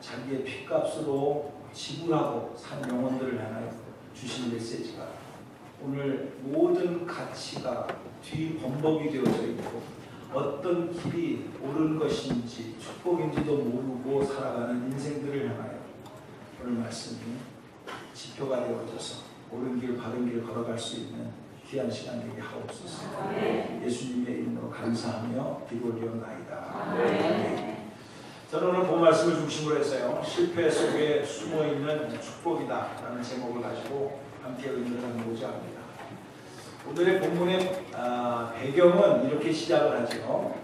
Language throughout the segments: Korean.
자기의 핏값으로 지불하고 산 영혼들을 향하여 주신 메시지가 오늘 모든 가치가 뒤범벅이 되어져 있고 어떤 길이 옳은 것인지 축복인지도 모르고 살아가는 인생들을 향하여 오늘 말씀이 지표가 되어져서 옳은 길 바른 길 걸어갈 수 있는 귀한 시간 되게 하옵소서. 예수님의 이름으로 감사하며 기도 올리옵나이다. 저는 오늘 본 말씀을 중심으로 해서요, 실패 속에 숨어있는 축복이다 라는 제목을 가지고 함께 의미를 나누고자 합니다. 오늘의 본문의 배경은 이렇게 시작을 하죠.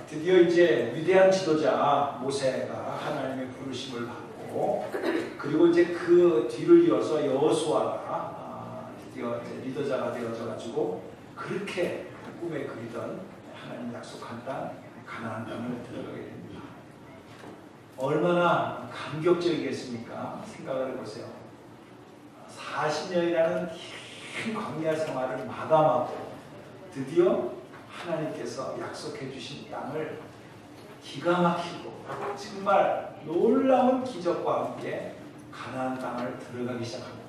드디어 이제 위대한 지도자 모세가 하나님의 부르심을 받고, 그리고 이제 그 뒤를 이어서 여호수아가 드디어 이제 리더자가 되어져 가지고 그렇게 꿈에 그리던 하나님 약속한 땅 가나안 땅을 들어가게 됩니다. 얼마나 감격적이겠습니까? 생각을 해보세요. 40년이라는 긴 광야 생활을 마감하고 드디어 하나님께서 약속해 주신 땅을 기가 막히고 정말 놀라운 기적과 함께 가나안 땅을 들어가기 시작합니다.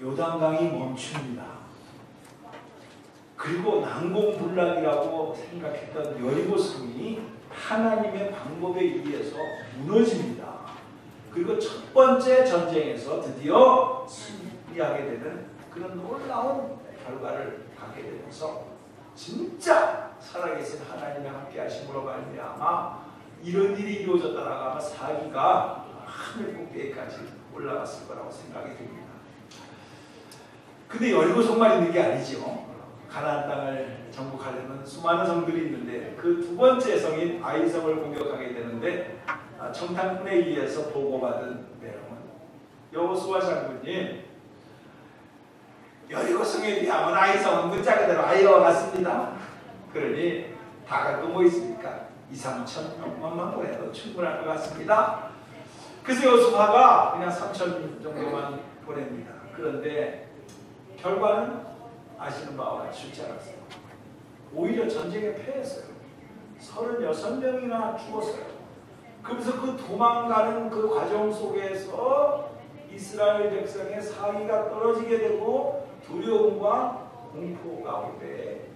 요단강이 멈춥니다. 그리고 난공불락이라고 생각했던 여리고성이 하나님의 방법에 의해서 무너집니다. 그리고 첫 번째 전쟁에서 드디어 승리하게 되는 그런 놀라운 결과를 갖게 되면서 진짜 살아계신 하나님의 함께 하심으로 말미암아 이런 일이 이루어졌다라고 하면 사기가 하늘 꼭대기까지 올라갔을 거라고 생각이 됩니다. 근데 여리고성만 있는 게 아니죠. 가나안 땅을 정복하려는 수많은 성들이 있는데 그 두 번째 성인 아이성을 공격하게 되는데 정탐꾼에 의해서 보고받은 내용은 여호수아 장군님, 여리고성에 비하면 아이성은 문자 그대로 아이와 같습니다. 그러니 다가 또 뭐 있습니까? 2~3천 명만 보내도 충분할 것 같습니다. 그래서 여호수아가 그냥 3천 정도만 보냅니다. 그런데 결과는 아시는 바와 같이 쉽지 않았어요. 오히려 전쟁에 패했어요. 36명이나 죽었어요. 그래서 그 도망가는 그 과정 속에서 이스라엘 백성의 사기가 떨어지게 되고 두려움과 공포 가운데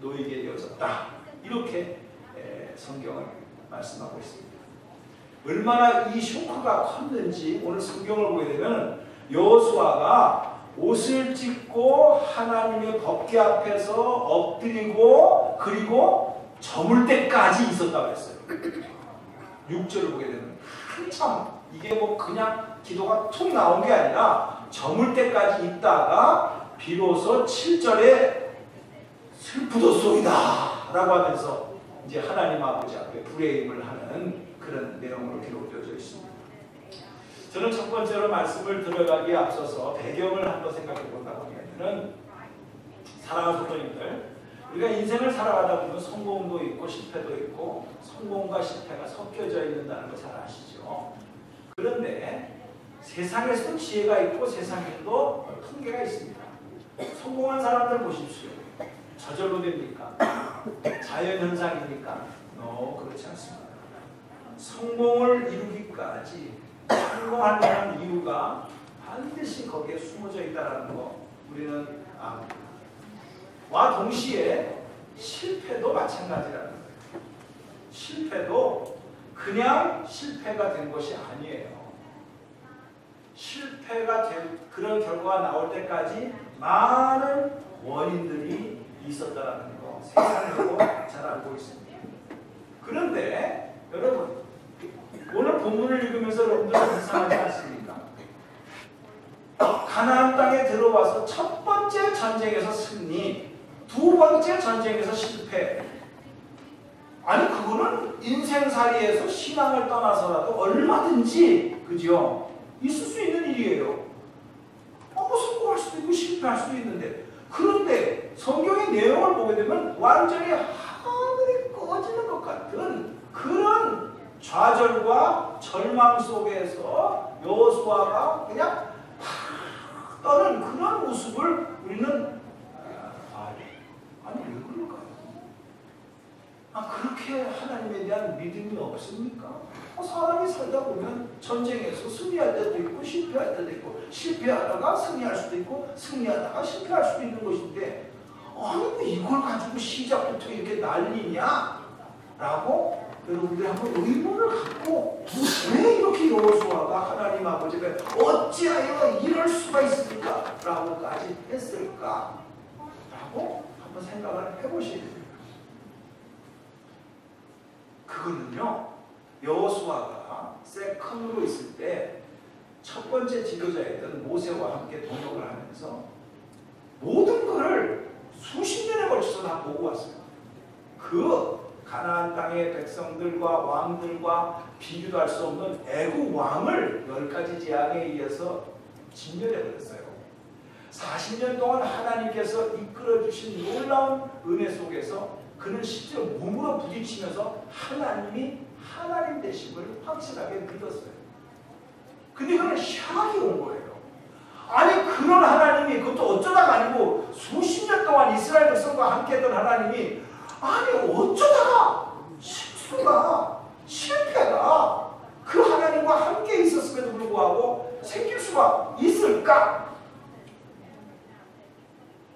놓이게 되어졌다. 이렇게 성경은 말씀하고 있습니다. 얼마나 이 쇼크가 컸는지 오늘 성경을 보게 되면 여호수아가 옷을 찢고 하나님의 법궤 앞에서 엎드리고 그리고 저물 때까지 있었다고 했어요. 6절을 보게 되면 한참, 이게 뭐 그냥 기도가 툭 나온 게 아니라 저물 때까지 있다가 비로소 7절에 슬프도소이다 라고 하면서 이제 하나님 아버지 앞에 불회임을 하는 그런 내용으로 기록되어져 있습니다. 저는 첫 번째로 말씀을 들어가기에 앞서서 배경을 한번 생각해 본다고 하면 사랑하는 성도님들, 우리가 인생을 살아가다 보면 성공도 있고 실패도 있고 성공과 실패가 섞여져 있는다는 거 잘 아시죠? 그런데 세상에서도 지혜가 있고 세상에도 통계가 있습니다. 성공한 사람들 보십시오. 저절로 됩니까? 자연현상입니까? 그렇지 않습니다. 성공을 이루기까지 성공하는 이유가 반드시 거기에 숨어져 있다는 거 우리는 압니다. 와 동시에 실패도 마찬가지라는 거예요. 실패도 그냥 실패가 된 것이 아니에요. 실패가 된 그런 결과가 나올 때까지 많은 원인들이 있었다는 거 세상으로 잘 알고 있습니다. 그런데 여러분, 오늘 본문을 읽으면서 여러분들은 이상하지 않습니까? 가나안 땅에 들어와서 첫 번째 전쟁에서 승리, 두 번째 전쟁에서 실패. 아니 그거는 인생살이에서 신앙을 떠나서라도 얼마든지 그죠? 있을 수 있는 일이에요. 뭐 성공할 수도 있고 실패할 수도 있는데, 그런데 성경의 내용을 보게 되면 완전히 하늘이 꺼지는 것 같은 그런 좌절과 절망 속에서 여호수아가 그냥 팍 떠는 그런 모습을 우리는 아니 왜 그럴까요? 그렇게 그렇게 하나님에 대한 믿음이 없습니까? 사람이 살다 보면 전쟁에서 승리할 때도 있고 실패할 때도 있고 실패하다가 승리할 수도 있고 승리하다가 실패할 수도 있는 것인데 아니 왜 이걸 가지고 시작부터 이렇게 난리냐? 라고 여러분들이 한번 의문을 갖고 왜 이렇게 여호수아가 하나님 아버지가 어찌하여 이럴 수가 있습니까? 라고까지 했을까? 라고 한번 생각을 해보시게 됩니다. 그거는요, 여호수아가 세컨으로 있을 때 첫 번째 지도자였던 모세와 함께 동역을 하면서 모든 것을 수십 년에 걸쳐서 다 보고 왔어요. 그 가나안 땅의 백성들과 왕들과 비교도 할 수 없는 애국 왕을 10가지 재앙에 의해서 진멸해버렸어요. 40년 동안 하나님께서 이끌어주신 놀라운 은혜 속에서 그는 실제로 몸으로 부딪히면서 하나님이 하나님 되심을 확실하게 믿었어요. 근데 그는 샥이 온 거예요. 아니 그런 하나님이 그것도 어쩌다가 아니고 수십 년 동안 이스라엘 백성과 함께 했던 하나님이 아니 어쩌다가 실패가 그 하나님과 함께 있었음에도 불구하고 생길 수가 있을까?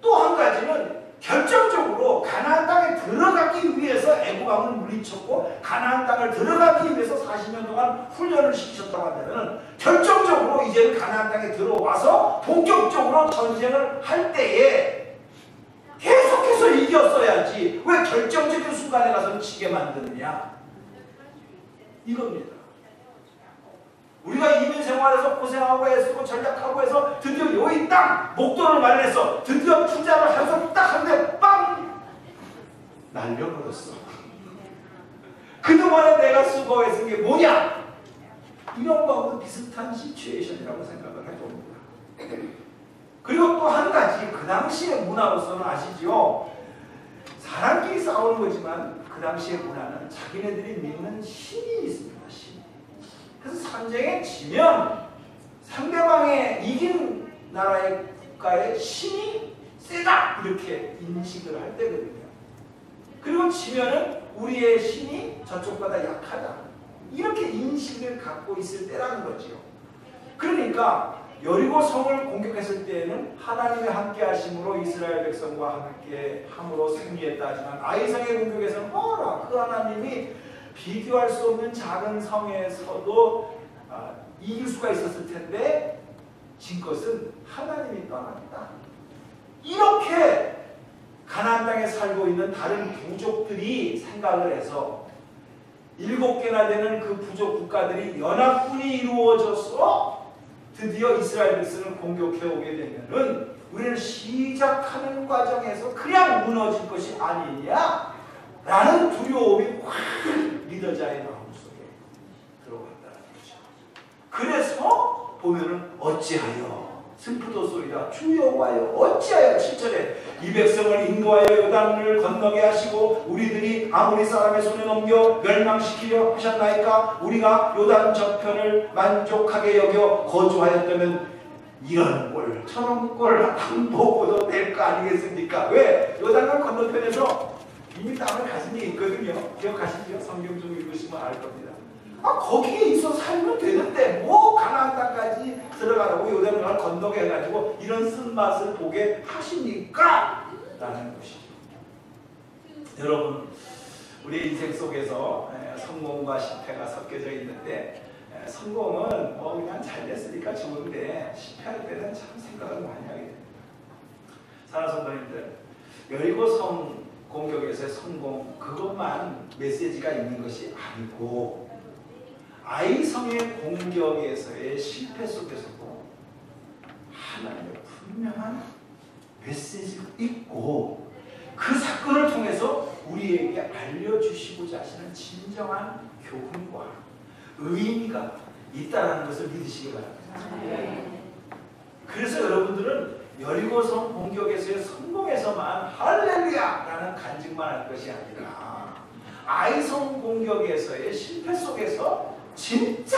또 한 가지는 결정적으로 가나안 땅에 들어가기 위해서 애국 왕을 물리쳤고 가나안 땅을 들어가기 위해서 40년 동안 훈련을 시키셨다고 한다면 결정적으로 이제는 가나안 땅에 들어와서 본격적으로 전쟁을 할 때에 계속해서 이겼어야지 왜 결정적인 순간에 가서는 지게 만드느냐 이겁니다. 우리가 이민 생활에서 고생하고 애쓰고 전략하고 해서 드디어 여기 땅 목돈을 마련해서 드디어 투자를 해서 딱 하는데 빵! 날려버렸어. 그동안에 내가 수고했은 게 뭐냐? 이런 거하고 비슷한 시츄에이션이라고 생각을 해봅니다. 그리고 또 한 가지 그 당시의 문화로서는 아시죠? 사람끼리 싸우는 거지만 그 당시의 문화는 자기네들이 믿는 신이 있습니다. 신. 그래서 전쟁에 지면 상대방의 이긴 나라의 국가의 신이 세다 이렇게 인식을 할 때거든요. 그리고 지면은 우리의 신이 저쪽보다 약하다 이렇게 인식을 갖고 있을 때라는 거죠. 그러니까 여리고 성을 공격했을 때에는 하나님의 함께 하심으로 이스라엘 백성과 함께 함으로 승리했다 하지만 아이성의 공격에서는 뭐라 그 하나님이 비교할 수 없는 작은 성에서도 이길 수가 있었을 텐데 진 것은 하나님이 떠났다. 이렇게 가나안 땅에 살고 있는 다른 부족들이 생각을 해서 7개나 되는 그 부족 국가들이 연합군이 이루어져서 드디어 이스라엘 백성을 공격해 오게 되면은 우리는 시작하는 과정에서 그냥 무너질 것이 아니냐 라는 두려움이 확 리더자의 마음속에 들어간다는 거죠. 그래서 보면은 어찌하여 슬프도소이다 주 여호와여 어찌하여 7절에 이 백성을 인도하여 요단을 건너게 하시고 우리들이 아모리 사람의 손에 넘겨 멸망시키려 하셨나이까? 우리가 요단 저편을 만족하게 여겨 거주하였다면 이런 꼴 저런 꼴 안 보고도 될 거 아니겠습니까? 왜? 요단강 건너편에서 이미 땅을 가진 게 있거든요. 기억하시죠? 성경 좀 읽으시면 알 겁니다. 거기에 있어 살면 되는데 뭐 가나안 땅까지 들어가라고 요단강을 건너게 해가지고 이런 쓴맛을 보게 하십니까? 라는 것이죠. 여러분 우리 인생 속에서 성공과 실패가 섞여져 있는데 성공은 뭐 그냥 잘 됐으니까 좋은데 실패할 때는 참 생각을 많이 하게 됩니다. 사랑하는 성도님들 여리고성 공격에서의 성공 그것만 메시지가 있는 것이 아니고 아이성의 공격에서의 실패 속에서도 하나님의 분명한 메시지가 있고 그 사건을 통해서 우리에게 알려주시고자 하시는 진정한 교훈과 의미가 있다는 것을 믿으시기 바랍니다. 그래서 여러분들은 여리고성 공격에서의 성공에서만 할렐루야라는 간증만 할 것이 아니라 아이성 공격에서의 실패 속에서 진짜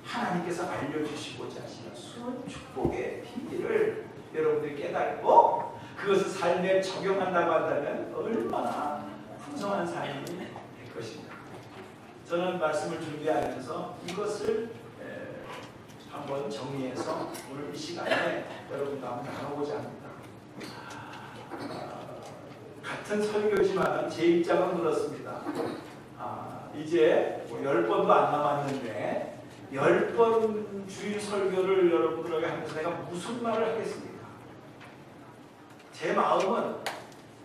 하나님께서 알려주시고자 하시는 수많은 축복의 비밀을 여러분들이 깨닫고 그것을 삶에 적용한다고 한다면 얼마나 풍성한 삶이 될 것입니다. 저는 말씀을 준비하면서 이것을 한번 정리해서 오늘 이 시간에 여러분과 한번 나눠보자 합니다. 같은 설교지만 제 입장은 그렇습니다. 이제 10번도 안 남았는데 10번 주일 설교를 여러분들에게 하면서 내가 무슨 말을 하겠습니까? 제 마음은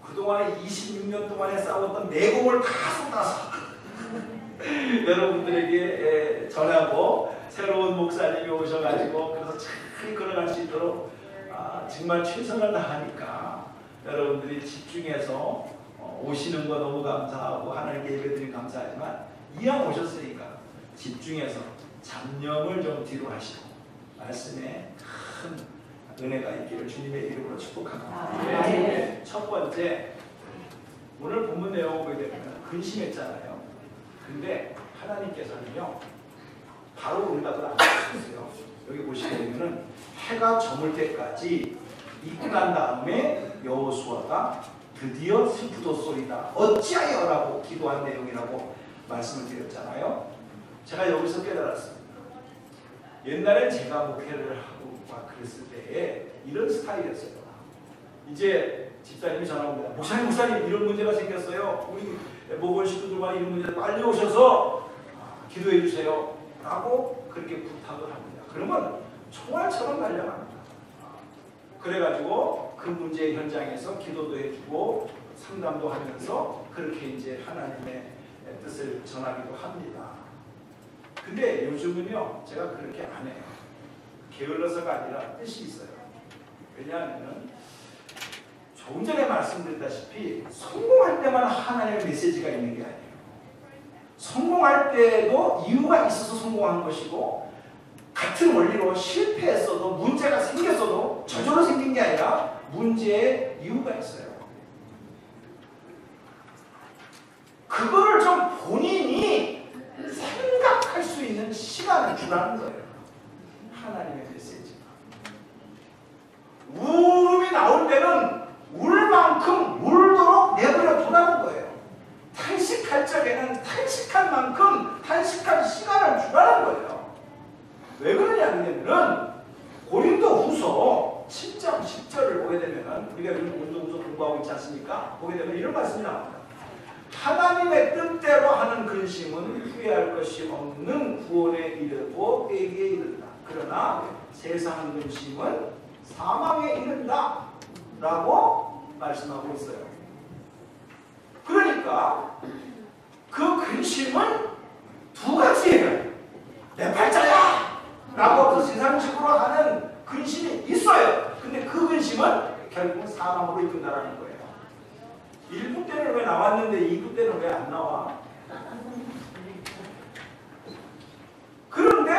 그동안에 26년 동안에 싸웠던 내공을 다 쏟아서 여러분들에게 전하고 새로운 목사님이 오셔가지고 그래서 잘 걸어갈 수 있도록 정말 최선을 다하니까 여러분들이 집중해서 오시는 거 너무 감사하고 하나님께 예배드리면 감사하지만 이왕 오셨으니까 집중해서 잡념을 좀 뒤로 하시고 말씀에 큰 은혜가 있기를 주님의 이름으로 축복합니다. 네. 첫 번째, 오늘 본문 내용을 보게 되면 근심했잖아요. 근데 하나님께서는요 바로 응답을 안 해주셨어요. 여기 보시게 되면은 해가 저물 때까지 있고 난 다음에 여호수아가 드디어 슬프도소이다 어찌하여라고 기도한 내용이라고 말씀을 드렸잖아요. 제가 여기서 깨달았습니다. 옛날엔 제가 목회를 하고 막 그랬을 때에 이런 스타일이었어요. 이제 집사님이 전화 옵니다. 목사님 이런 문제가 생겼어요. 우리 모건 식구들만 이런 문제 빨리 오셔서 기도해 주세요 라고 그렇게 부탁을 합니다. 그러면 총알처럼 달려갑니다. 그래가지고 그 문제 현장에서 기도도 해주고 상담도 하면서 그렇게 이제 하나님의 뜻을 전하기도 합니다. 근데 요즘은요 제가 그렇게 안 해요. 게을러서가 아니라 뜻이 있어요. 왜냐하면 조금 전에 말씀드렸다시피 성공할 때만 하나님의 메시지가 있는 게 아니에요. 성공할 때도 이유가 있어서 성공한 것이고 같은 원리로 실패했어도 문제가 생겼어도 저절로 생긴 게 아니라 문제에 이유가 있어요. 그거를 좀 본인이 생각할 수 있는 시간을 주라는 거예요. 하나님의 메시지가. 울음이 나올 때는 울 만큼 울도록 내버려 두라는 거예요. 탄식할 적에는 탄식한 만큼 탄식할 시간을 주라는 거예요. 왜 그러냐면 고린도 후서 7장 10절을 보게 되면 우리가 고린도 후서 공부하고 있지 않습니까? 보게 되면 이런 말씀이 나옵니다. 하나님의 뜻대로 하는 근심은 후회할 것이 없는 구원에 이르고 회개에 이른다. 그러나 세상 근심은 사망에 이른다 라고 말씀하고 있어요. 그러니까 그 근심은 두 가지예요. 내 팔자야! 라고 그 세상식으로 하는 근심이 있어요. 근데 그 근심은 결국 사망으로 이끈다라는 거예요. 1부 때는 왜 나왔는데 2부 때는 왜 안 나와? 그런데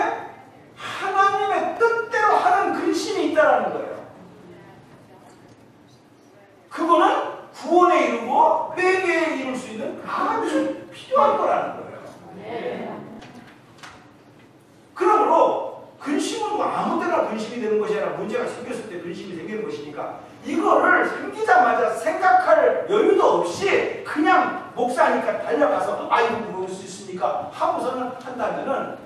하나님의 뜻대로 하는 근심이 있다라는 거예요. 그거는 구원에 이르고 회개에 이룰 수 있는 아주 필요한 거라는 거예요. 그러므로 근심은 뭐 아무 때나 근심이 되는 것이 아니라 문제가 생겼을 때 근심이 생기는 것이니까 이거를 생기자마자 생각할 여유도 없이 그냥 목사니까 달려가서 아이고 그럴 수 있습니까? 하고서는 한다면은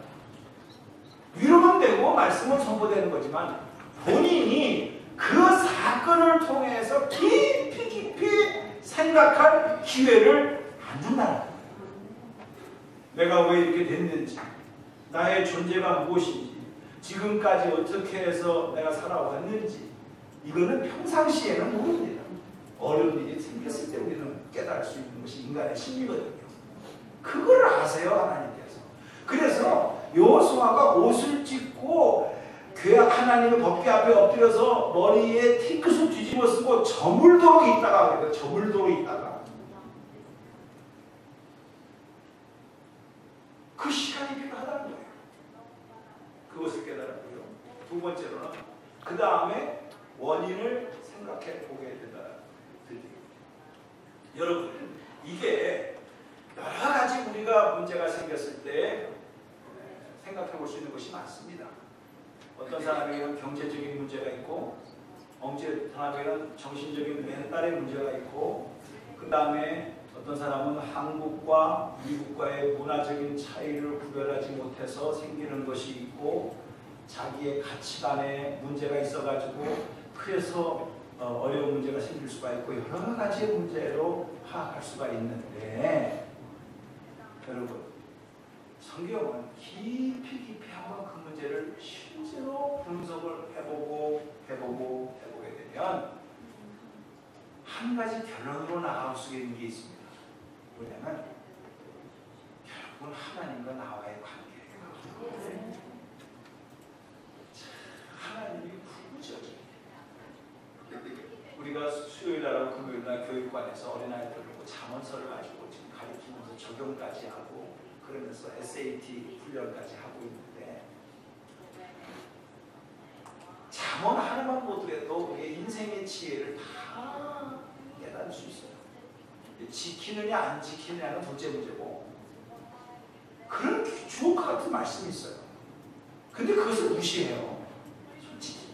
위로는 되고 말씀은 선포되는 거지만 본인이 그 사건을 통해서 깊이 생각할 기회를 안 준다는 거예요. 내가 왜 이렇게 됐는지, 나의 존재가 무엇인지, 지금까지 어떻게 해서 내가 살아왔는지 이거는 평상시에는 모릅니다. 어려운 일이 생겼을 때 우리는 깨달을 수 있는 것이 인간의 심리거든요. 그걸 아세요, 하나님께서. 그래서 여호수아가 옷을 찢고 하나님의 법궤 앞에 엎드려서 머리에 팅크스 뒤집어 쓰고 저물도록 있다가 그래요. 저물도록 있다가 그 시간이 필요하다는 거예요. 그것을 깨달았고요. 두 번째로는 그 다음에 원인을 생각해 보게 된다는 뜻이에요. 여러분, 이게 여러 가지 우리가 문제가 생겼을 때 생각해 볼 수 있는 것이 많습니다. 어떤 사람에게는 경제적인 문제가 있고, 어떤 사람에게는 정신적인 멘탈의 문제가 있고, 그 다음에 어떤 사람은 한국과 미국과의 문화적인 차이를 구별하지 못해서 생기는 것이 있고 자기의 가치관에 문제가 있어가지고 그래서 어려운 문제가 생길 수가 있고 여러 가지 문제로 파악할 수가 있는데 여러분 성경은 깊이 한번 그 문제를 실제로 분석을 해보게 되면 한 가지 결론으로 나올 수 있는 게 있습니다. 뭐냐면 결국은 하나님과 나와의 관계예요. 하나님이 구구절이에요. 우리가 수요일날 금요일날 교육관에서 어린아이들을 보고 잠언서를 가지고 지금 가르치면서 적용까지 하고 그러면서 SAT 훈련까지 하고 있는데 잠언 하나만 보더라도 우리의 인생의 지혜를 다 깨달을 수 있어요. 지키느냐 안 지키느냐는 둘째 문제고 그런 주옥과 같은 말씀이 있어요. 근데 그것을 무시해요. 솔직히.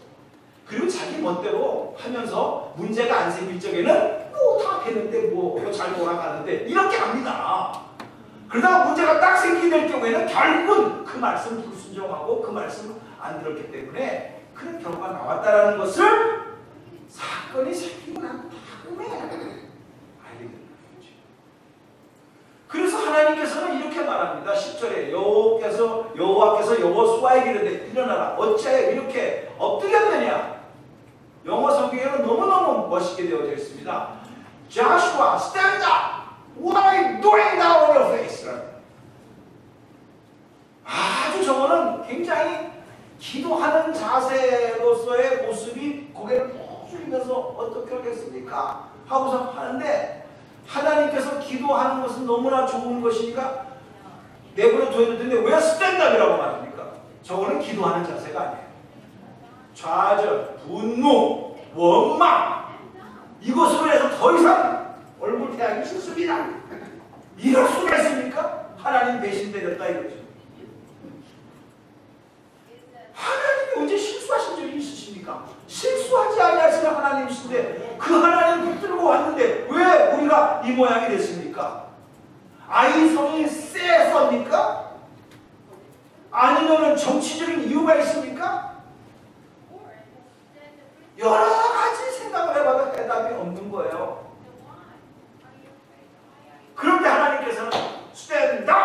그리고 자기 멋대로 하면서 문제가 안 생길 적에는 뭐 다 되는데 뭐 잘 돌아가는데 이렇게 합니다. 그러다가 문제가 딱 생기게 될 경우에는 결국은 그 말씀 불순종하고 그 말씀 안 들었기 때문에 그런 결과가 나왔다라는 것을 사건이 생기고 난 다음에 알게 되는 거죠. 그래서 하나님께서는 이렇게 말합니다. 10절에 여호와께서 여호수아에게 이르되 일어나라 어찌하여 이렇게 엎드렸느냐. 영어 성경에는 너무너무 멋있게 되어져 있습니다. Joshua, stand up! What are you doing now on your face? 아주 저거는 굉장히 기도하는 자세로서의 모습이 고개를 푹 숙이면서 어떻게 하겠습니까? 하고서 하는데 하나님께서 기도하는 것은 너무나 좋은 것이니까 내버려 둬야 되는데 왜 스탠드업이라고 말합니까? 저거는 기도하는 자세가 아니에요. 좌절, 분노, 원망 이것으로 해서 더 이상 얼굴 대하기 싫습니다. 이럴 수가 있습니까? 하나님 배신되었다 이거죠. 하나님이 언제 실수하신 적이 있으십니까? 실수하지 아니하시는 하나님이신데 그 하나님 붙들고 왔는데 왜 우리가 이 모양이 됐습니까? 아이성이 세서입니까? 아니면 정치적인 이유가 있습니까? 여러 가지 생각을 해봐도 대답이 없는 거예요. 그런데 하나님께서는 스탠드업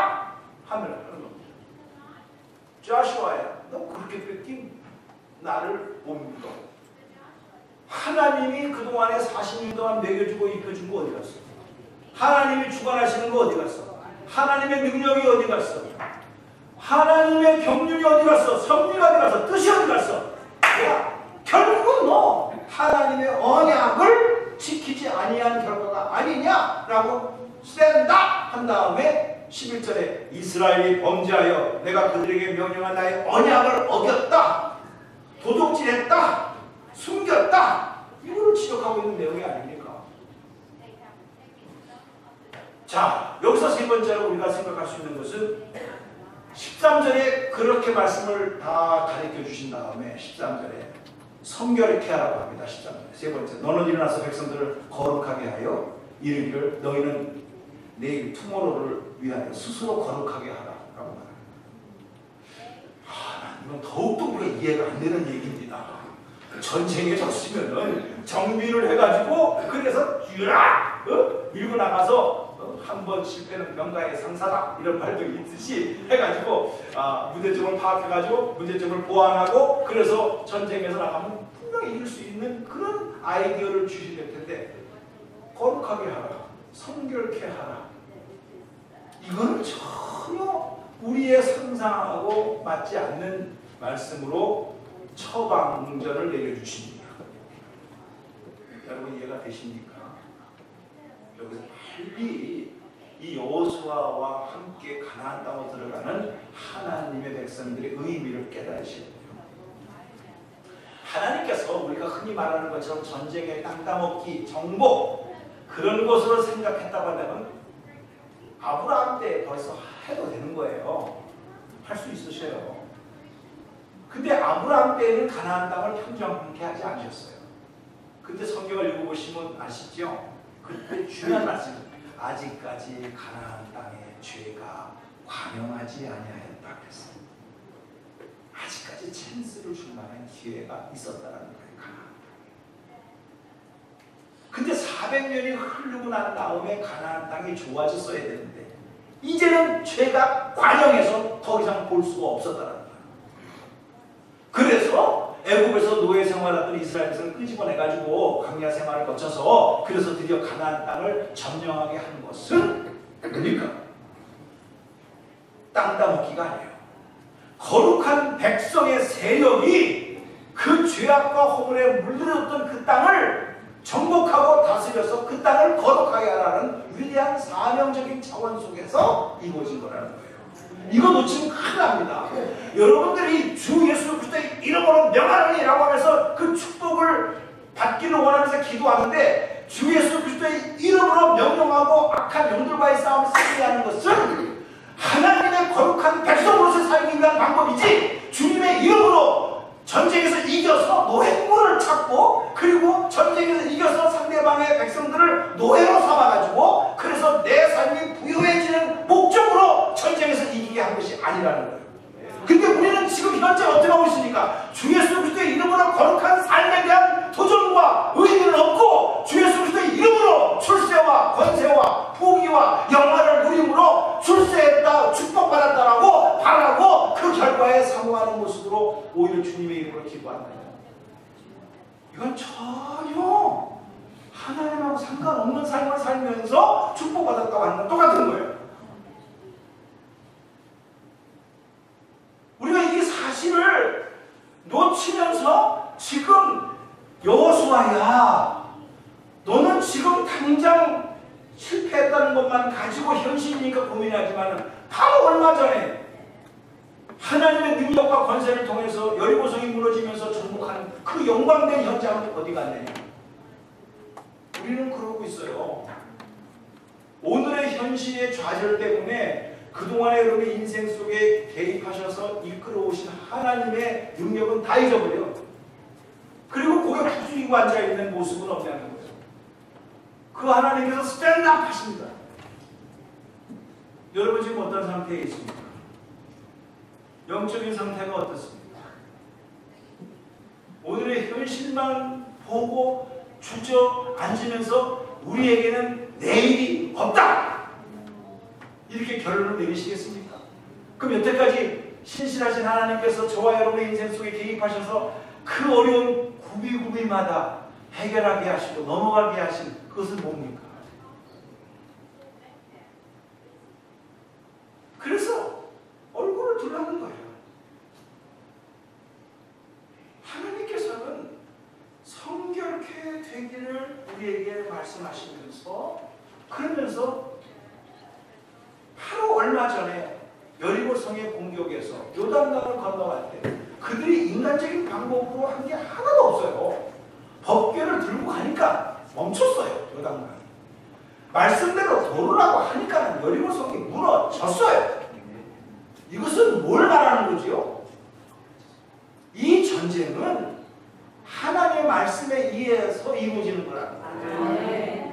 하면 하는 겁니다. 조슈아야, 너 그렇게 뺏긴 나를 못 믿어. 하나님이 그동안에 40년 동안 먹여주고 입혀준 거 어디 갔어? 하나님이 주관하시는 거 어디 갔어? 하나님의 능력이 어디 갔어? 하나님의 경륜이 어디 갔어? 섭리가 어디 갔어? 뜻이 어디 갔어? 야, 결국은 너 하나님의 언약을 지키지 아니한 결과가 아니냐라고 스탠드업 한 다음에 11절에 이스라엘이 범죄하여 내가 그들에게 명령한 나의 언약을 어겼다, 도둑질했다, 숨겼다, 이거를 지적하고 있는 내용이 아닙니까? 자, 여기서 세 번째로 우리가 생각할 수 있는 것은 13절에 그렇게 말씀을 다 가르쳐 주신 다음에 13절에 성결케 하라고 합니다. 13절에 세 번째, 너는 일어나서 백성들을 거룩하게 하여 이르기를 너희는 내일 투모로를 위하여 스스로 거룩하게 하라라고 말합니다. 이건 더욱더 우리가 이해가 안 되는 얘기입니다. 전쟁에 졌으면은 정비를 해가지고 그래서 밀고 나가서 한 번 실패는 명가의 상사다 이런 말도 있듯이 해가지고 문제점을 파악해가지고 문제점을 보완하고 그래서 전쟁에서 나가면 분명히 이길 수 있는 그런 아이디어를 주실 텐데 거룩하게 하라, 성결케 하라, 이거는 전혀 우리의 상상하고 맞지 않는 말씀으로 처방전을 내려주십니다. 여러분 이해가 되십니까? 여기서 빨리 이 여호수아와 함께 가나안 땅으로 들어가는 하나님의 백성들의 의미를 깨달으셔야 돼요. 하나님께서 우리가 흔히 말하는 것처럼 전쟁의 땅 따먹기, 정복 그런 것으로 생각했다고 한다면 아브라함 때 벌써 해도 되는 거예요. 할 수 있으셔요. 근데 아브라함 때에는 가나안 땅을 평정하게 하지 않으셨어요. 그때 성경을 읽어보시면 아시죠? 그때 중요한 말씀입니다. 아직까지 가나안 땅에 죄가 관영하지 아니하였다 그랬어요. 아직까지 찬스를 줄 만한 기회가 있었다는 거예요. 가나안 땅에. 근데 400년이 흐르고 난 다음에 가나안 땅이 좋아졌어야 되는데 이제는 죄가 관영해서 더 이상 볼 수가 없었다는 거예요. 그래서 애굽에서 노예 생활하던 이스라엘 백성을 끄집어내가지고 광야 생활을 거쳐서 그래서 드디어 가나안 땅을 점령하게 한 것은 뭡니까? 땅 따먹기가 아니에요. 거룩한 백성의 세력이 그 죄악과 허물에 물들었던 그 땅을 정복하고 다스려서 그 땅을 거룩하게 하라는 위대한 사명적인 차원 속에서 이루어진 거라는 거예요. 이거 놓치면 큰일 납니다. 여러분들이 주 예수 그리스도의 이름으로 명하노니라고 하면서 그 축복을 받기를 원하면서 기도하는데 주 예수 그리스도의 이름으로 명령하고 악한 영들과의 싸움을 승리하는 것은 하나님의 거룩한 백성으로서 살기 위한 방법이지 주님의 이름으로 전쟁에서 이겨서 노획물을 찾고 그리고 전쟁에서 이겨서 상대방의 백성들을 노예로 삼아가지고 그래서 내 삶이 부유해지는 목적으로 전쟁에서 이기게 한 것이 아니라는 거예요. 근데 우리는 지금 현재 어떻게 하고 있습니까? 주 예수 그리스도의 이름으로 거룩한 삶에 대한 도전과 의미를 얻고 주 예수 그리스도의 이름으로 출세와 권세와 포기와 영화를 누림으로 출세했다 축복받았다라고 바라고 그 결과에 사모하는 모습으로 오히려 주님의 이름으로 기도한다. 이건 전혀 하나님하고 상관없는 삶을 살면서 축복받았다고 하는 건 똑같은 거예요. 우리가 이 사실을 놓치면서 지금 여호수아야 너는 지금 당장 실패했다는 것만 가지고 현실이니까 고민하지만 바로 얼마 전에 하나님의 능력과 권세를 통해서 여리고성이 무너지면서 정복하는 그 영광된 현장은 어디 갔느냐? 우리는 그러고 있어요. 오늘의 현실의 좌절 때문에 그동안에 여러분의 인생 속에 개입하셔서 이끌어오신 하나님의 능력은 다 잊어버려. 그리고 고개 푹 숙이고 앉아있는 모습은 없냐는 거예요. 그 하나님께서 스탠드업 하십니다. 여러분 지금 어떤 상태에 있습니까? 영적인 상태가 어떻습니까? 오늘의 현실만 보고 주저앉으면서 우리에게는 내일이 없다! 이렇게 결론을 내리시겠습니까? 그럼 여태까지 신실하신 하나님께서 저와 여러분의 인생 속에 개입하셔서 그 어려운 구비구비마다 해결하게 하시고 넘어가게 하신 그것은 뭡니까? 그래서 얼굴을 둘러는 거예요. 하나님께서는 성결케 되기를 우리에게 말씀하시면서 그러면서 바로 얼마 전에 여리고성의 공격에서 요단강을 건너갈 때 그들이 인간적인 방법으로 한 게 하나도 없어요. 법궤를 들고 가니까 멈췄어요. 요단강이. 말씀대로 돌으라고 하니까 여리고성이 무너졌어요. 이것은 뭘 말하는 거지요? 이 전쟁은 하나님의 말씀에 의해서 이루어지는 거라는 거예요.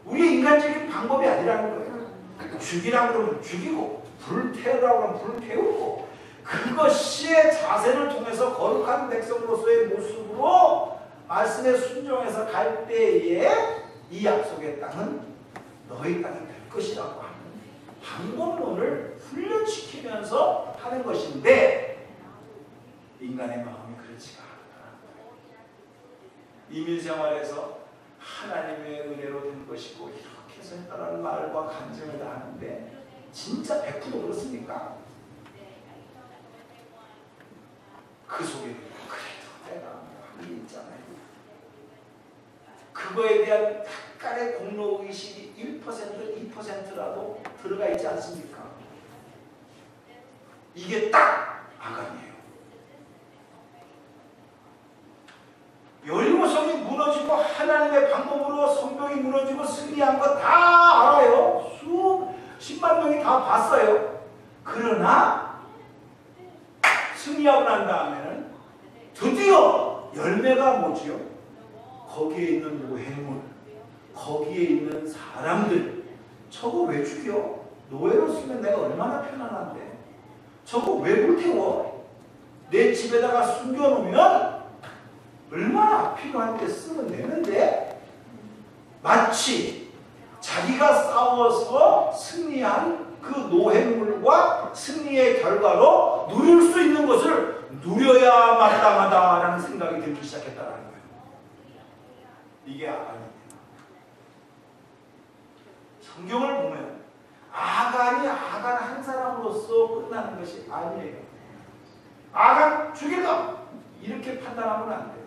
우리의 인간적인 방법이 아니라는 거예요. 죽이라고 그러면 죽이고 불태우라고 하면 불태우고 그것의 자세를 통해서 거룩한 백성으로서의 모습으로 말씀에 순종해서 갈 때에 이 약속의 땅은 너희 땅이 될 것이라고 하는 방법론을 훈련시키면서 하는 것인데 인간의 마음이 그렇지가 않다는 거예요. 이민생활에서 하나님의 은혜로 된 것이고 이렇게 해서 했다는 말과 간증을 다 하는데 진짜 100% 그렇습니까? 그 속에 그래도 내가 한게 있잖아요. 그거에 대한 약간의 공로의식이 1%, 2%라도 들어가 있지 않습니까? 이게 딱 아간이에요. 여리고성이 무너지고 하나님의 방법으로 성벽이 무너지고 승리한 거 다 알아요. 수십만 명이 다 봤어요. 그러나 승리하고 난 다음에는 드디어 열매가 뭐지요? 거기에 있는 모해물, 거기에 있는 사람들, 저거 왜 죽여? 노예로 쓰면 내가 얼마나 편안한데. 저거 왜 불태워? 내 집에다가 숨겨놓으면 얼마나 필요할 때 쓰면 되는데. 마치 자기가 싸워서 승리한 그 노획물과 승리의 결과로 누릴 수 있는 것을 누려야 마땅하다라는 생각이 들기 시작했다는 거예요. 이게 아간입니다. 성경을 보면 아간이 아간 한 사람으로서 끝나는 것이 아니에요. 아간 죽일까? 이렇게 판단하면 안 돼요.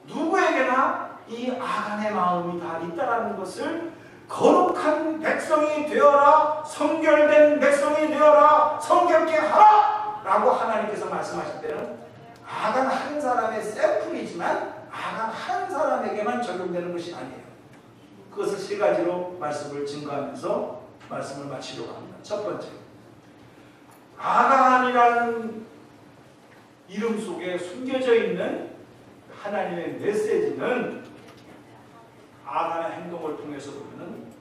누구에게나 이 아간의 마음이 다 있다라는 것을 거룩한 백성이 되어라, 성결된 백성이 되어라, 성결케 하라 라고 하나님께서 말씀하실 때는 아간 한 사람의 샘플이지만 아간 한 사람에게만 적용되는 것이 아니에요. 그것을 세 가지로 말씀을 증거하면서 말씀을 마치려고 합니다. 첫 번째, 아간이라는 이름 속에 숨겨져 있는 하나님의 메시지는 아간의 행동을 통해서 보면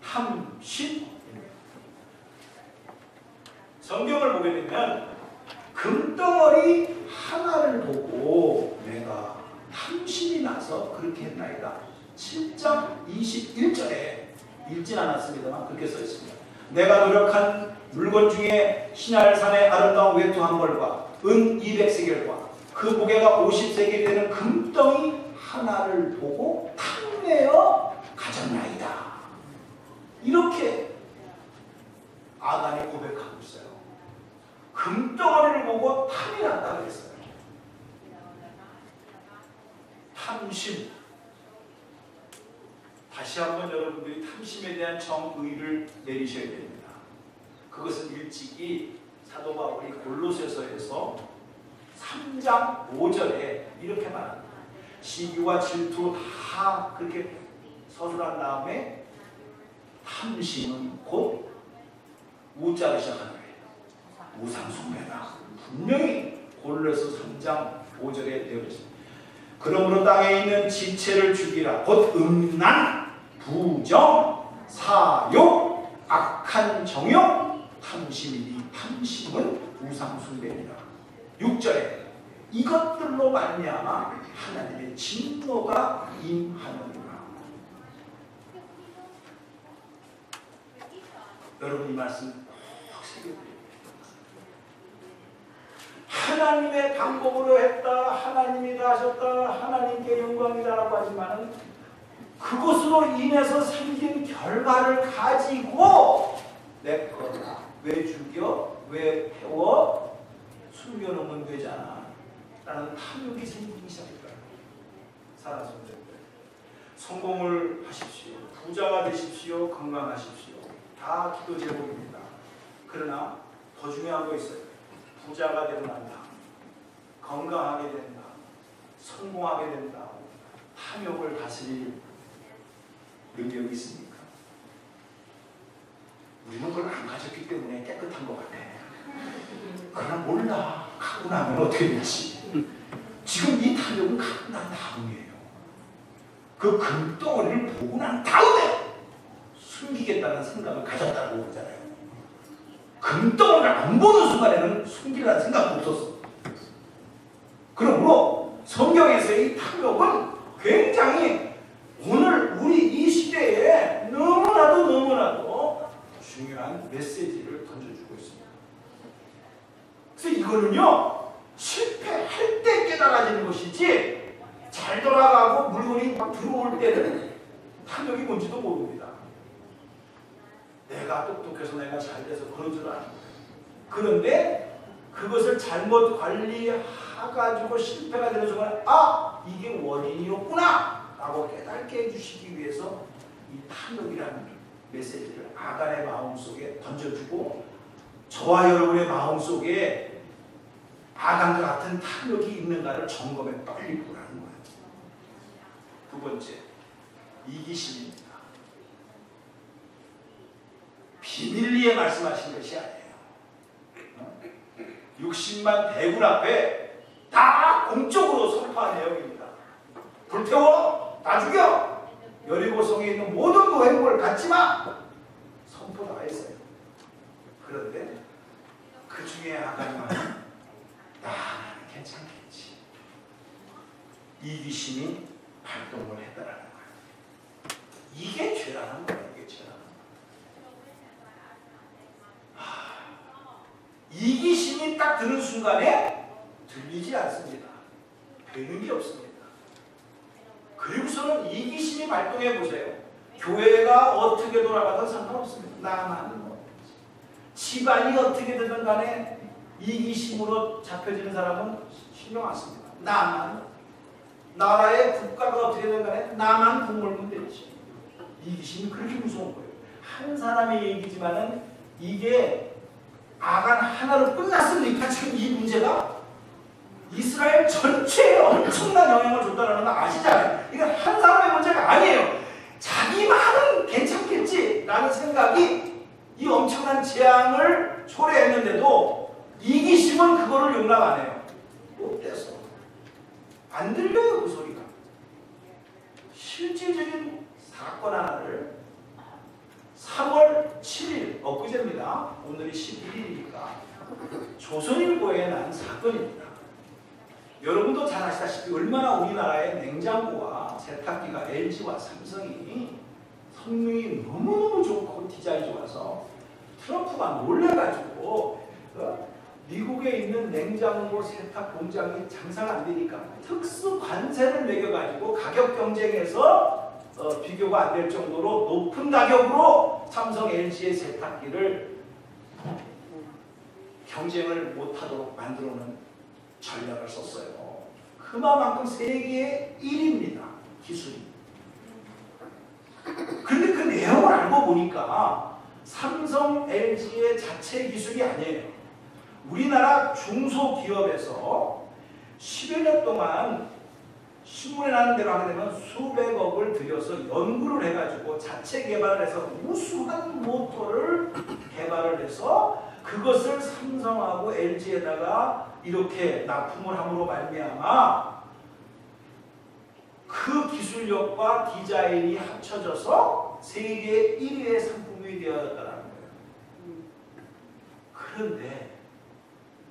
탐심입니다. 성경을 보게 되면 금덩어리 하나를 보고 내가 탐심이 나서 그렇게 했나이다. 7장 21절에 읽진 않았습니다만 그렇게 써 있습니다. 내가 노력한 물건 중에 시날산의 아름다운 외투 한 벌과 은 200세겔과 그 무게가 50세겔이 되는 금덩이 하나를 보고 탐내어 가졌나이다. 이렇게 아간이 고백하고 있어요. 금덩어리를 보고 탐이 났다 그랬어요. 탐심. 다시 한번 여러분들이 탐심에 대한 정의를 내리셔야 됩니다. 그것은 일찍이 사도 바울이 골로새서에서 3장 5절에 이렇게 말합니다. 시기와 질투 다 그렇게 서술한 다음에 탐심은 곧 우자로 시작하는 거예요. 우상숭배다. 분명히 골로새 3장 5절에 되어 있습니다. 그러므로 땅에 있는 지체를 죽이라. 곧 음란, 부정, 사욕, 악한 정욕, 탐심이니 탐심은 우상숭배니라. 6절에 이것들로 말미암아 하나님의 진노가 임하느니라. 여러분 이 말씀 꼭 새겨드립니다. 하나님의 방법으로 했다, 하나님이 다 하셨다, 하나님께 영광이다라고 하지만은 그것으로 인해서 생긴 결과를 가지고 내 거다, 왜 죽여, 왜 태워, 숨겨놓으면 되잖아 라는 탐욕이 생기기 시작했다. 사랑하는 분들, 성공을 하십시오, 부자가 되십시오, 건강하십시오, 다 기도 제목입니다. 그러나 더 중요한 거 있어요. 부자가 되고 난다, 건강하게 된다, 성공하게 된다, 탐욕을 다스릴 능력이 있습니까? 우리는 그걸 안 가졌기 때문에 깨끗한 것 같아. 그러나 몰라, 갖고 나면 어떻게 될지. 지금 이 탐욕은 갖고 난 다음이에요. 그 금덩어리를 보고 난 다음에 숨기겠다는 생각을 가졌다고 그러잖아요. 금덩어리를 안 보는 순간에는 숨기라는 생각도 없었어. 그러므로 성경에서의 이 탐욕은 굉장히 오늘 우리 이 시대에 너무나도 중요한 메시지를 던져주고 있습니다. 그래서 이거는요, 실패할 때 깨달아지는 것이지 잘 돌아가고 물건이 막 들어올 때는 탐욕이 뭔지도 모릅니다. 내가 똑똑해서 내가 잘 돼서 그런 줄 아는 거예요. 그런데 그것을 잘못 관리해가지고 실패가 되는 순간에 아! 이게 원인이었구나! 라고 깨닫게 해주시기 위해서 이 탐욕이라는 메시지를 아간의 마음속에 던져주고 저와 여러분의 마음속에 아간과 같은 탐욕이 있는가를 점검해 빨리 보라는 거예요. 두 번째, 이기심입니다. 비밀리에 말씀하신 것이 아니에요. 60만 대군 앞에 다 공적으로 선포한 내용입니다. 불태워! 다 죽여! 여리고성에 있는 모든 그 회복을 갖지 마! 선포 다 했어요. 그런데 그 중에 아가만 나는 괜찮겠지. 이기심이 발동을 했다라는 거예요. 이게 죄라는 거예요. 이게 죄라는 거예요. 이기심이 딱 드는 순간에 들리지 않습니다. 되는 게 없습니다. 그리고서는 이기심이 발동해 보세요. 교회가 어떻게 돌아가든 상관없습니다. 나만 뭐 집안이 어떻게 되든 간에 이기심으로 잡혀지는 사람은 신경 안 씁니다. 나만 나라의 국가가 어떻게 되든 간에 나만 국물면 되지. 이기심이 그렇게 무서운 거예요. 한 사람의 얘기지만은 이게 아간 하나로 끝났습니까? 지금 이 문제가 이스라엘 전체에 엄청난 영향을 줬다는 건 아시잖아요. 이건 한 사람의 문제가 아니에요. 자기만은 괜찮겠지라는 생각이 이 엄청난 재앙을 초래했는데도 이기심은 그거를 용납 안 해요. 못 돼서 안 들려요. 그 소리가. 실질적인 사건 하나를 3월 7일 엊그제입니다. 오늘이 11일이니까 조선일보에 난 사건입니다. 여러분도 잘 아시다시피 얼마나 우리나라의 냉장고와 세탁기가 LG와 삼성이 성능이 너무너무 좋고 디자인이 좋아서 트럼프가 놀래가지고 미국에 있는 냉장고 세탁 공장이 장사가 안 되니까 특수 관세를 매겨가지고 가격 경쟁에서 비교가 안 될 정도로 높은 가격으로 삼성 LG의 세탁기를 경쟁을 못하도록 만들어놓은 전략을 썼어요. 그만큼 세계 1위입니다. 기술이. 그런데 그 내용을 알고 보니까 삼성, LG의 자체 기술이 아니에요. 우리나라 중소기업에서 10여 년 동안 신문에 나는 대로 하게 되면 수백억을 들여서 연구를 해가지고 자체 개발을 해서 우수한 모터를 개발을 해서 그것을 삼성하고 LG에다가 이렇게 납품을 함으로 말미암아 그 기술력과 디자인이 합쳐져서 세계 1위의 상품이 되었다는 거예요. 그런데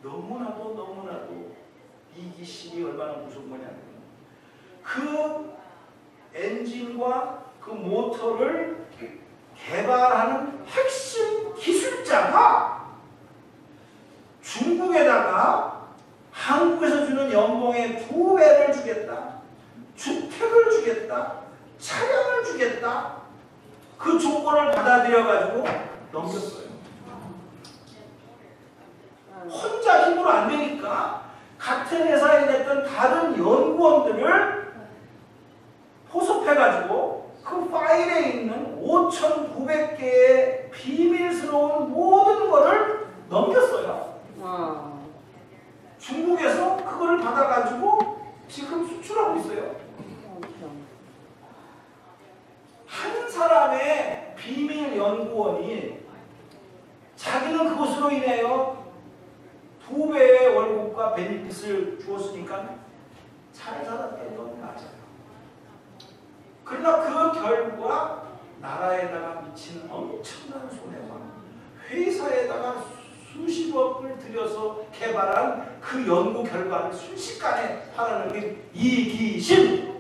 너무나도 이기심이 얼마나 무서운 거냐면 그 엔진과 그 모터를 개발하는 핵심 기술자가 중국에다가 한국에서 주는 연봉의 2배를 주겠다. 주택을 주겠다. 차량을 주겠다. 그 조건을 받아들여가지고 넘겼어요. 혼자 힘으로 안 되니까 같은 회사에 냈던 다른 연구원들을 포섭해가지고 그 파일에 있는 5,900개의 비밀스러운 모든 거를 넘겼어요. 중국에서 그거를 받아가지고 지금 수출하고 있어요. 한 사람의 비밀 연구원이 자기는 그것으로 인해요 2배의 월급과 베니핏을 주었으니까 잘 살았다는 건 맞아요. 그러나 그 결과 나라에다가 미치는 엄청난 손해와 회사에다가 수십억을 들여서 개발한 그 연구 결과를 순식간에 팔아넘긴 이기심.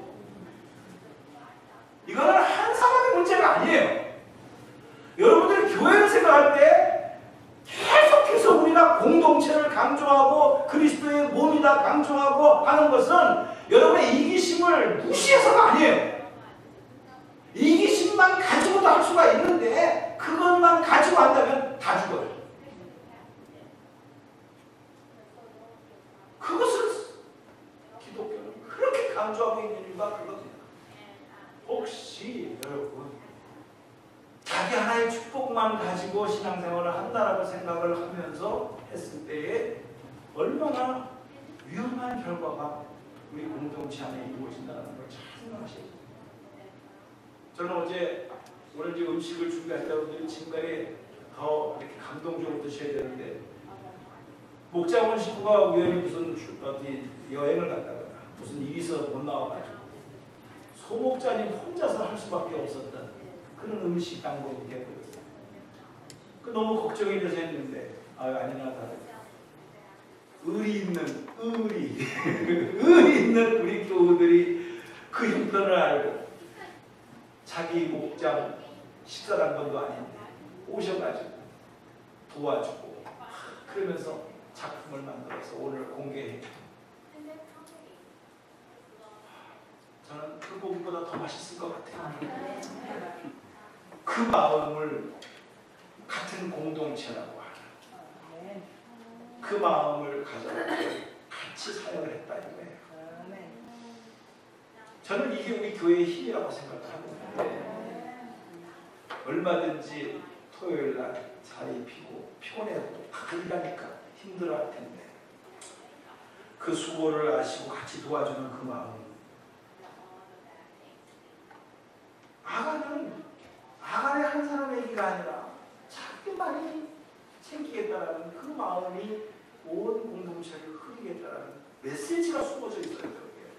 이거는 한 사람의 문제가 아니에요. 여러분들이 교회를 생각할 때 계속해서 우리가 공동체를 강조하고 그리스도의 몸이다 강조하고 하는 것은 여러분의 이기심을 무시해서가 아니에요. 이기심만 가지고도 할 수가 있는데 그것만 가지고 한다면 다 죽어요. 그것을 기독교는 그렇게 강조하고 있는 이유가 그겁니다. 혹시 여러분 자기 하나의 축복만 가지고 신앙생활을 한다라고 생각을 하면서 했을 때에 얼마나 위험한 결과가 우리 공동체 안에 이루어진다는 걸 잘 생각하셔야 돼요. 저는 어제 오늘 이제 음식을 준비할 때 여러분들이 지금까지 더 이렇게 감동적으로 드셔야 되는데 목장원 식구가 우연히 무슨 어디 여행을 갔다거나 무슨 일이 있어서 못 나와가지고 소목자님 혼자서 할 수밖에 없었던 그런 음식 당국이 되어버렸어요. 그 너무 걱정이 돼서 했는데 아니나 다를까 의리 있는 우리 교우들이 그 형편을 알고 자기 목장 식사당번도 아닌데 오셔가지고 도와주고 그러면서 작품을 만들어서 오늘 공개해. 저는 그 고기보다 더 맛있을 것 같아요. 그 마음을 같은 공동체라고 하는 그 마음을 가져서 같이 사역을 했다 이거예요. 저는 이게 우리 교회의 힘이라고 생각하는데 얼마든지 토요일 날 자리 피고 피곤해도 일하니까 힘들어할 텐데 그 수고를 아시고 같이 도와주는 그 마음. 아간의 한 사람의 얘기가 아니라 자기만이 챙기겠다라는 그 마음이 온 공동체를 흐리겠다라는 메시지가 숨어져 있어요. 여기에.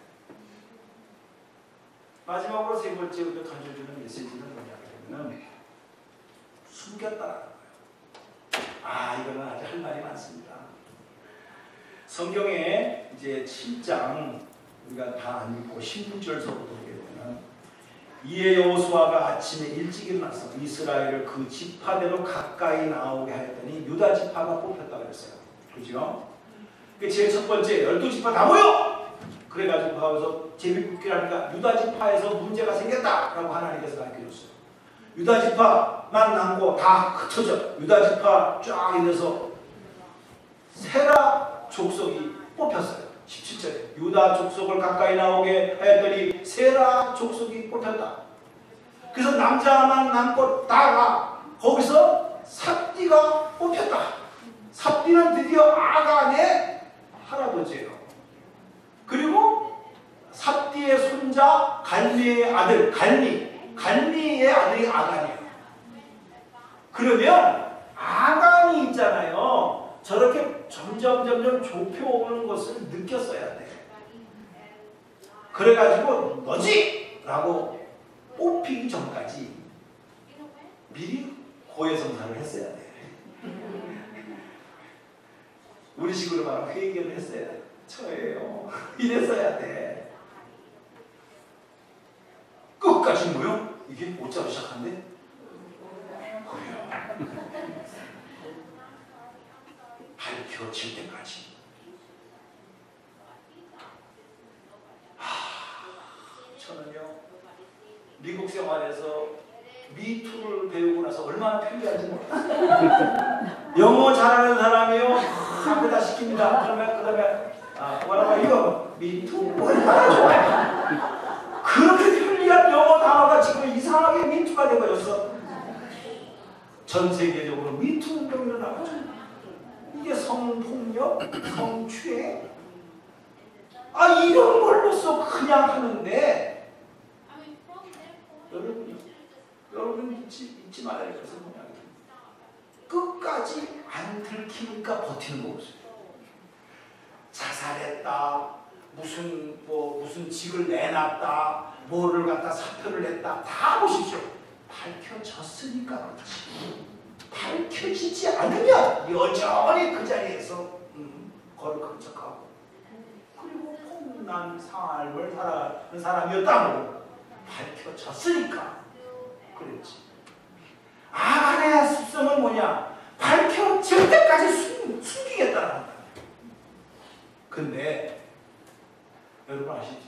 마지막으로 세 번째 우리가 던져주는 메시지는 뭐냐면 숨겼다라는 거예요. 이거는 아주 할 말이 많습니다. 성경에 이제 7장 우리가 다 안 읽고 16절서부터 보게 되면 이에 여호수아가 아침에 일찍 일어나서 이스라엘을 그 지파대로 가까이 나오게 하였더니 유다 지파가 뽑혔다고 그랬어요. 그죠? 제일 첫 번째 12지파 다 모여! 그래가지고 거기서 제비뽑기를 하니까 유다 지파에서 문제가 생겼다라고 하나님께서 가르쳐줬어요. 유다 지파만 남고 다 흩어져. 유다 지파 쫙 이래서 세라 족속이 뽑혔어요. 17절에 유다 족속을 가까이 나오게 하였더니 세라 족속이 뽑혔다. 그래서 남자만 남고 다가 거기서 삽디가 뽑혔다. 삽디는 드디어 아간의 할아버지예요. 그리고 삽디의 손자 갈미의 아들 갈미의 아들이 아간이에요. 그러면 아간이 있잖아요. 저렇게 점점 좁혀오는 것을 느꼈어야 돼. 그래가지고 너지! 라고 뽑히기 전까지 미리 고해성사를 했어야 돼. 우리 식으로 말하면 회개를 했어야 돼. 저예요. 이랬어야 돼. 끝까지 뭐요? 이게 5자로 시작한데? 그래요. 밝혀질 때까지. 저는요 미국 생활에서 미투를 배우고 나서 얼마나 편리한지 몰랐어요. 영어 잘하는 사람이요 앞에다 시킵니다. 그다음에 뭐라고 이거 미투 얼마나 좋아요. 그렇게 편리한 영어 단어가 지금 이상하게 미투가 되어버렸어. 전 세계적으로 미투 운동이 일어나가지고 이게 성폭력, 성추행 이런 걸로써 그냥 하는데 여러분 잊지 말아야 할 것은 뭐냐 끝까지 안 들키니까 버티는 거거든요. 자살했다 무슨 직을 내놨다 뭐를 갖다 사표를 냈다 다 보십시오. 밝혀졌으니까 그렇지. 밝혀지지 않으면 여전히 그 자리에서 거룩한 척하고 그리고 폼난 삶을 살아가는 사람이었다고 밝혀졌으니까 그랬지. 아간의 습성은 뭐냐? 밝혀질 때까지 숨기겠다는 거야. 근데 여러분 아시죠?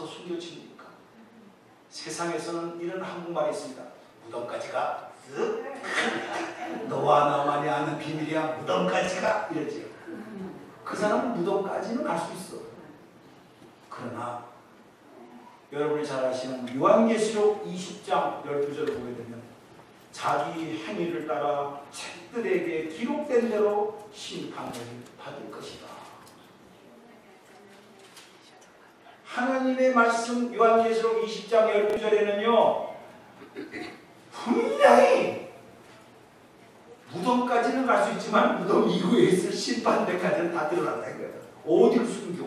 숨겨집니까? 세상에서는 이런 한국말이 있습니다. 무덤까지 가. 너와 나만이 아는 비밀이야. 무덤까지 가. 이러지. 그 사람은 무덤까지는 갈 수 있어. 그러나 여러분이 잘 아시는 요한계시록 20장 12절을 보게 되면 자기 행위를 따라 책들에게 기록된 대로 심판을 받을 것이다. 하나님의 말씀 요한계시록 20장 12절에는요 분명히 무덤까지는 갈 수 있지만 무덤 이후에 있을 심판대까지는 다 드러난다는 거예요. 어딜 숨겨?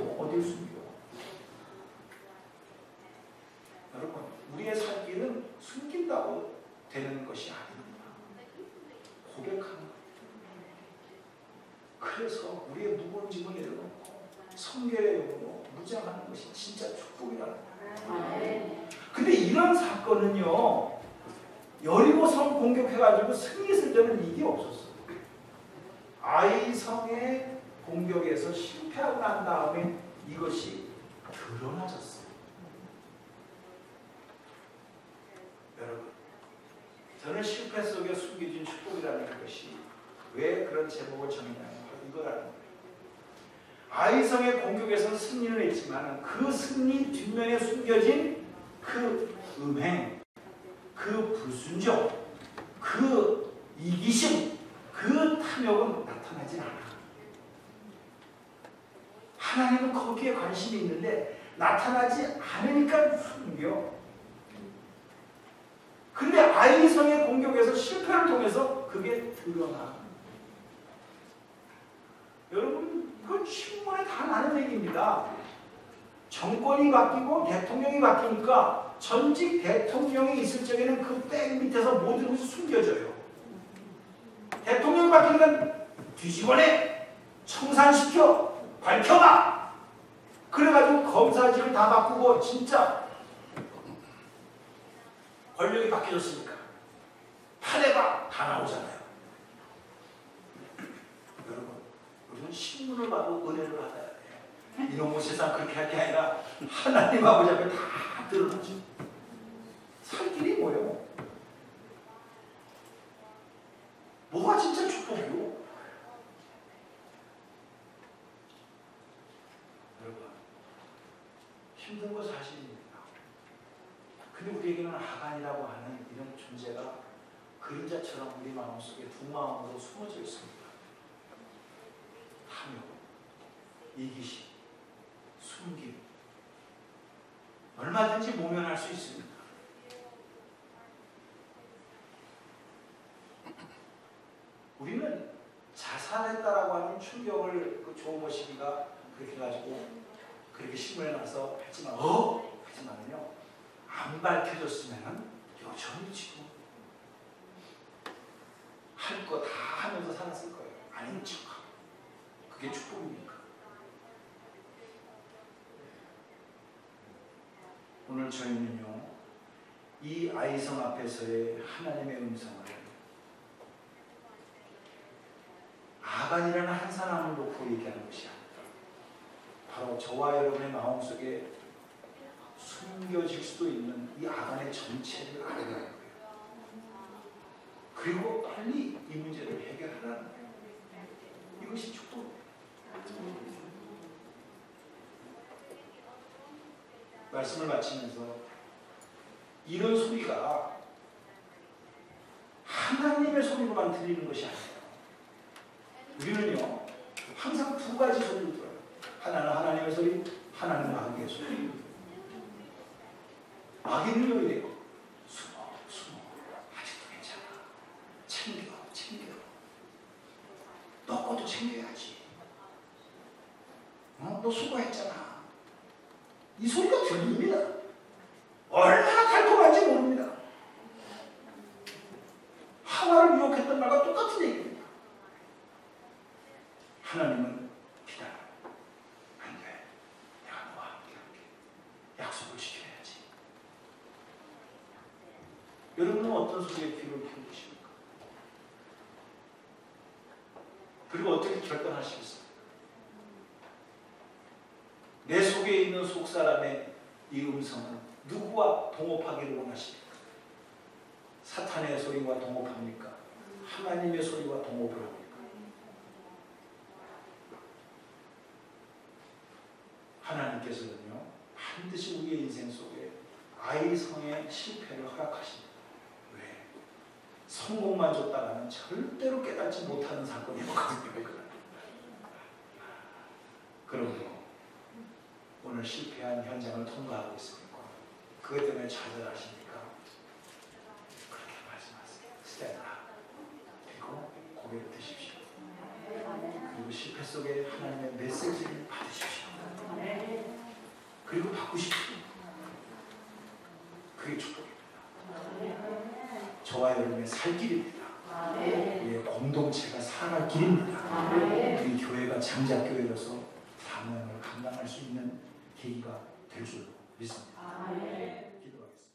성결의 영으로 무장하는 것이 진짜 축복이라는 거예요. 근데 이런 사건은요, 여리고성 공격해가지고 승리했을 때는 이게 없었어요. 아이성의 공격에서 실패하고 난 다음에 이것이 드러나졌어요. 여러분, 저는 실패 속에 숨겨진 축복이라는 것이 왜 그런 제목을 정했냐면 바로 이거라는 거예요. 아이성의 공격에서 승리를 했지만 그 승리 뒷면에 숨겨진 그 음행, 그 불순종, 그 이기심, 그 탐욕은 나타나지 않아. 하나님은 거기에 관심이 있는데 나타나지 않으니까 숨겨. 근데 아이성의 공격에서 실패를 통해서 그게 드러나. 여러분, 이건 신문에 다 나는 얘기입니다. 정권이 바뀌고 대통령이 바뀌니까 전직 대통령이 있을 적에는 그 백 밑에서 모든 것이 숨겨져요. 대통령이 바뀌니까 뒤집어내, 청산시켜, 밝혀봐. 그래가지고 검사직을 다 바꾸고 진짜 권력이 바뀌었으니까 팔해봐 다 나오잖아요. 여러분, 우리는 신문을 봐도 은혜를 받아야 돼요. 이놈의 세상 그렇게 할 게 아니라 하나님 아버지 앞에 다 드러나죠. 살 길이 뭐예요? 뭐가 진짜 축복이요? 여러분, 힘든 거 사실입니다. 근데 우리에게는 하간이라고 하는 이런 존재가 그림자처럼 우리 마음속에 두 마음으로 숨어져 있습니다. 탐욕, 이기심, 숨김, 얼마든지 모면할 수 있습니다. 우리는 자살했다라고 하는 충격을 그 조모시기가 그렇게 해가지고 그렇게 신문에 나서 하지만은요, 안 밝혀졌으면은 여전히 지금 할 거 다 하면서 살았을 거예요. 아닌 척하고. 그게 축복입니까? 오늘 저희는요, 이 아이성 앞에서의 하나님의 음성을 아간이라는 한 사람을 놓고 얘기하는 것이 아니다. 바로 저와 여러분의 마음속에 숨겨질 수도 있는 이 아간의 정체를 알아가는 거예요. 그리고 빨리 이 문제를 해결하라는 거예요. 이것이 축복이에요. 말씀을 마치면서 이런 소리가 하나님의 소리로만 들리는 것이 아니에요. 우리는요, 항상 두 가지 소리를 들어요. 하나는 하나님의 소리, 하나는 마귀의 소리. 마귀는요, 이래요. 숨어, 아직도 괜찮아. 챙겨. 너 것도 챙겨야지. 너 수고했잖아. 이 소리가 들립니다. 얼마나 달콤한지 모릅니다. 하와를 유혹했던 말과 똑같은 얘기입니다. 하나님은 기다려. 안 돼. 내가 너와 함께 할게. 약속을 지켜야지. 여러분은 어떤 소리에 귀를 기울이십니까? 그리고 어떻게 결단하시겠습니까? 내 속에 있는 속사람의 이 음성은 누구와 동업하기를 원하십니까? 사탄의 소리와 동업합니까? 하나님의 소리와 동업을 합니까? 하나님께서는요, 반드시 우리의 인생 속에 아이성의 실패를 허락하십니다. 왜? 성공만 줬다가는 절대로 깨닫지 못하는 사건이 오거든요. 그러므로 오늘 실패한 현장을 통과하고 있습니까? 그것 때문에 좌절하십니까? 그렇게 말씀하세요. 스탠드라. 그리고 고개를 드십시오. 그리고 실패 속에 하나님의 메시지를 받으십시오. 그리고 바꾸십시오. 그게 축복입니다. 저와 여러분의 살 길입니다. 우리의 공동체가 살아갈 길입니다. 우리 교회가 장작교회로서 사명을 감당할 수 있는 계기가 될 줄 믿습니다. 아멘. 기도하겠습니다.